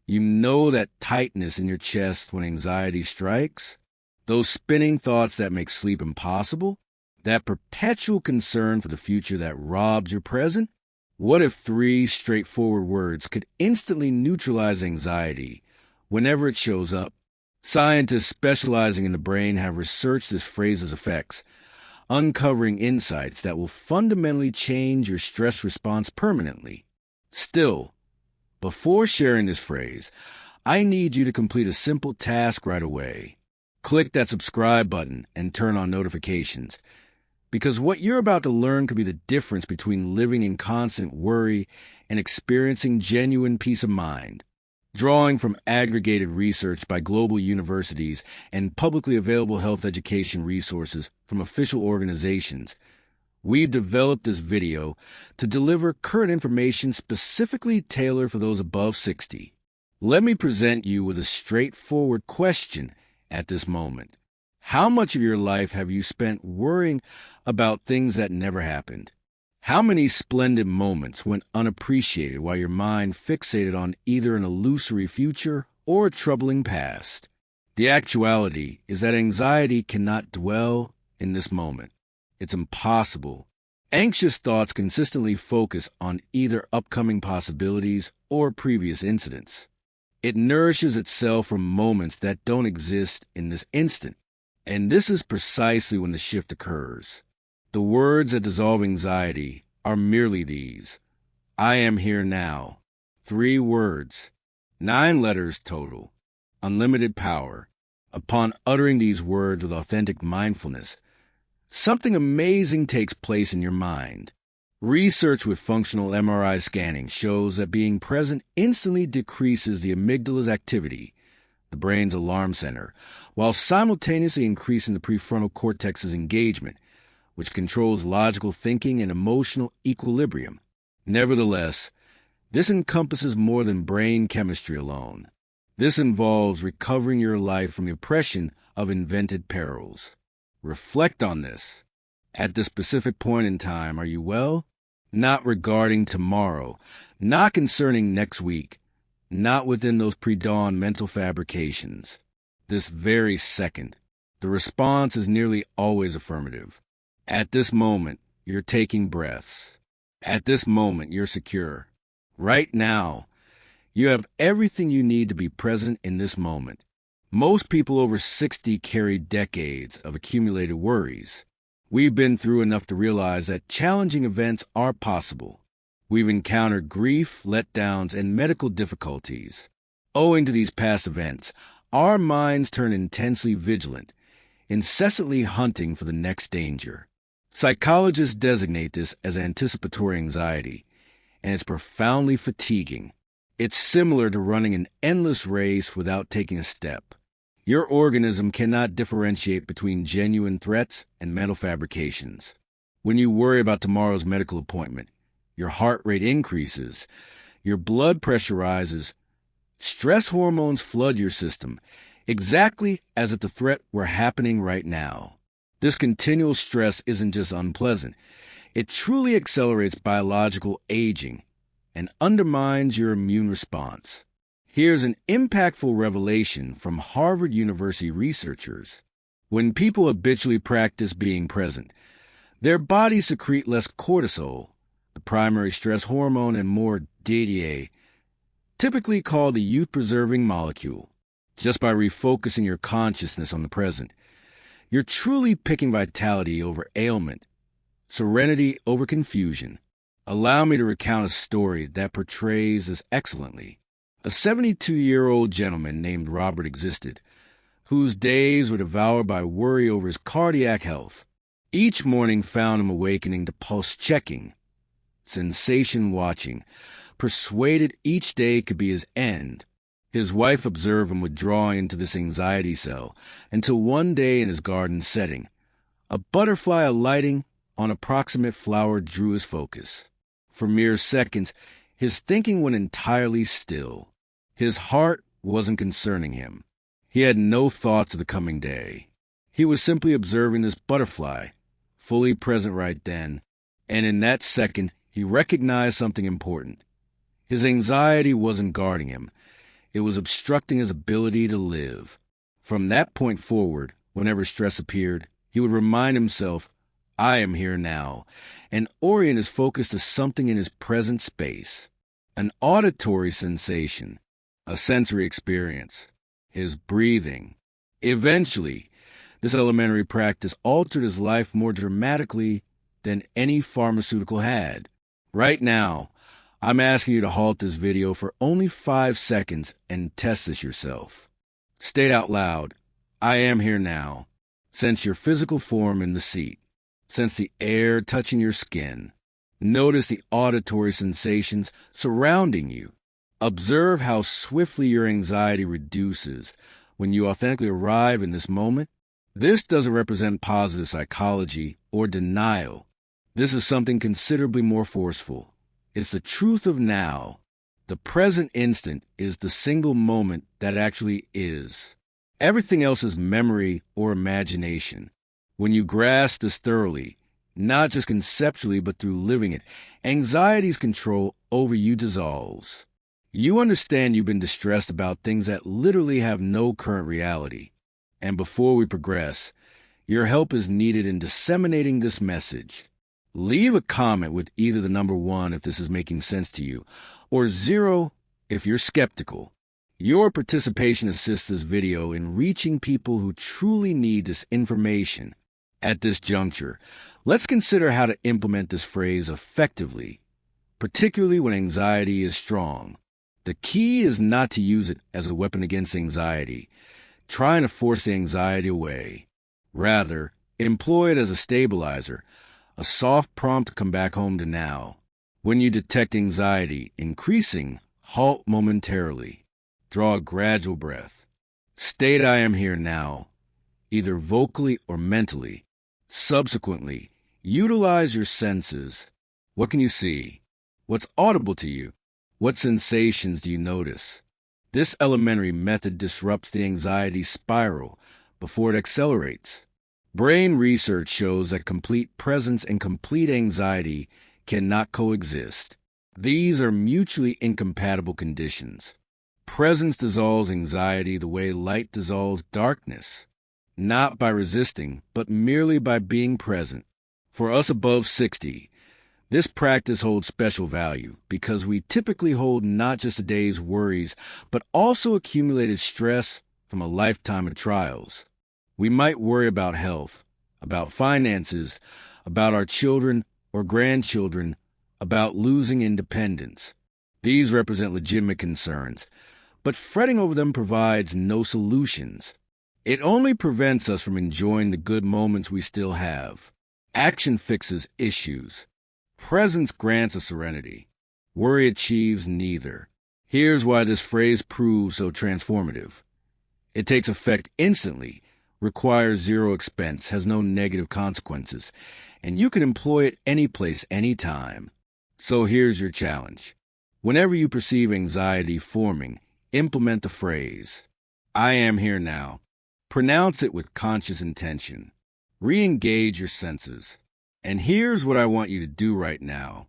You know that tightness in your chest when anxiety strikes? Those spinning thoughts that make sleep impossible? That perpetual concern for the future that robs your present? What if 3 straightforward words could instantly neutralize anxiety whenever it shows up? Scientists specializing in the brain have researched this phrase's effects, uncovering insights that will fundamentally change your stress response permanently. Still, before sharing this phrase, I need you to complete a simple task right away. Click that subscribe button and turn on notifications, because what you're about to learn could be the difference between living in constant worry and experiencing genuine peace of mind. Drawing from aggregated research by global universities and publicly available health education resources from official organizations, we've developed this video to deliver current information specifically tailored for those above 60. Let me present you with a straightforward question at this moment. How much of your life have you spent worrying about things that never happened? How many splendid moments went unappreciated while your mind fixated on either an illusory future or a troubling past? The actuality is that anxiety cannot dwell in this moment. It's impossible. Anxious thoughts consistently focus on either upcoming possibilities or previous incidents. It nourishes itself from moments that don't exist in this instant. And this is precisely when the shift occurs. The words that dissolve anxiety are merely these: I am here now. 3 words, 9 letters total, unlimited power. Upon uttering these words with authentic mindfulness, something amazing takes place in your mind. Research with functional MRI scanning shows that being present instantly decreases the amygdala's activity, the brain's alarm center, while simultaneously increasing the prefrontal cortex's engagement, which controls logical thinking and emotional equilibrium. Nevertheless, this encompasses more than brain chemistry alone. This involves recovering your life from the oppression of invented perils. Reflect on this. At this specific point in time, are you well? Not regarding tomorrow, not concerning next week, not within those pre-dawn mental fabrications. This very second, the response is nearly always affirmative. At this moment, you're taking breaths. At this moment, you're secure. Right now, you have everything you need to be present in this moment. Most people over 60 carry decades of accumulated worries. We've been through enough to realize that challenging events are possible. We've encountered grief, letdowns, and medical difficulties. Owing to these past events, our minds turn intensely vigilant, incessantly hunting for the next danger. Psychologists designate this as anticipatory anxiety, and it's profoundly fatiguing. It's similar to running an endless race without taking a step. Your organism cannot differentiate between genuine threats and mental fabrications. When you worry about tomorrow's medical appointment, your heart rate increases, your blood pressure rises, stress hormones flood your system, exactly as if the threat were happening right now. This continual stress isn't just unpleasant. It truly accelerates biological aging and undermines your immune response. Here's an impactful revelation from Harvard University researchers. When people habitually practice being present, their bodies secrete less cortisol, the primary stress hormone, and more DHA, typically called the youth-preserving molecule. Just by refocusing your consciousness on the present, you're truly picking vitality over ailment, serenity over confusion. Allow me to recount a story that portrays this excellently. A 72-year-old gentleman named Robert existed, whose days were devoured by worry over his cardiac health. Each morning found him awakening to pulse checking, sensation watching, persuaded each day could be his end. His wife observed him withdrawing into this anxiety cell until one day in his garden setting, a butterfly alighting on a proximate flower drew his focus. For mere seconds, his thinking went entirely still. His heart wasn't concerning him. He had no thoughts of the coming day. He was simply observing this butterfly, fully present right then, and in that second he recognized something important. His anxiety wasn't guarding him. It was obstructing his ability to live. From that point forward, whenever stress appeared, he would remind himself, I am here now, and orient his focus to something in his present space, an auditory sensation, a sensory experience, his breathing. Eventually, this elementary practice altered his life more dramatically than any pharmaceutical had. Right now, I'm asking you to halt this video for only 5 seconds and test this yourself. State out loud, I am here now. Sense your physical form in the seat. Sense the air touching your skin. Notice the auditory sensations surrounding you. Observe how swiftly your anxiety reduces when you authentically arrive in this moment. This doesn't represent positive psychology or denial. This is something considerably more forceful. It's the truth of now. The present instant is the single moment that actually is. Everything else is memory or imagination. When you grasp this thoroughly, not just conceptually but through living it, anxiety's control over you dissolves. You understand you've been distressed about things that literally have no current reality. And before we progress, your help is needed in disseminating this message. Leave a comment with either the number 1 if this is making sense to you, or 0 if you're skeptical. Your participation assists this video in reaching people who truly need this information. At this juncture, let's consider how to implement this phrase effectively, particularly when anxiety is strong. The key is not to use it as a weapon against anxiety, trying to force the anxiety away. Rather, employ it as a stabilizer, a soft prompt to come back home to now. When you detect anxiety increasing, halt momentarily. Draw a gradual breath. State I am here now, either vocally or mentally. Subsequently, utilize your senses. What can you see? What's audible to you? What sensations do you notice? This elementary method disrupts the anxiety spiral before it accelerates. Brain research shows that complete presence and complete anxiety cannot coexist. These are mutually incompatible conditions. Presence dissolves anxiety the way light dissolves darkness. Not by resisting, but merely by being present. For us above 60, this practice holds special value because we typically hold not just a day's worries, but also accumulated stress from a lifetime of trials. We might worry about health, about finances, about our children or grandchildren, about losing independence. These represent legitimate concerns, but fretting over them provides no solutions. It only prevents us from enjoying the good moments we still have. Action fixes issues. Presence grants a serenity. Worry achieves neither. Here's why this phrase proves so transformative. It takes effect instantly, requires 0 expense, has no negative consequences, and you can employ it any place, any time. So here's your challenge. Whenever you perceive anxiety forming, implement the phrase, I am here now. Pronounce it with conscious intention. Re-engage your senses. And here's what I want you to do right now.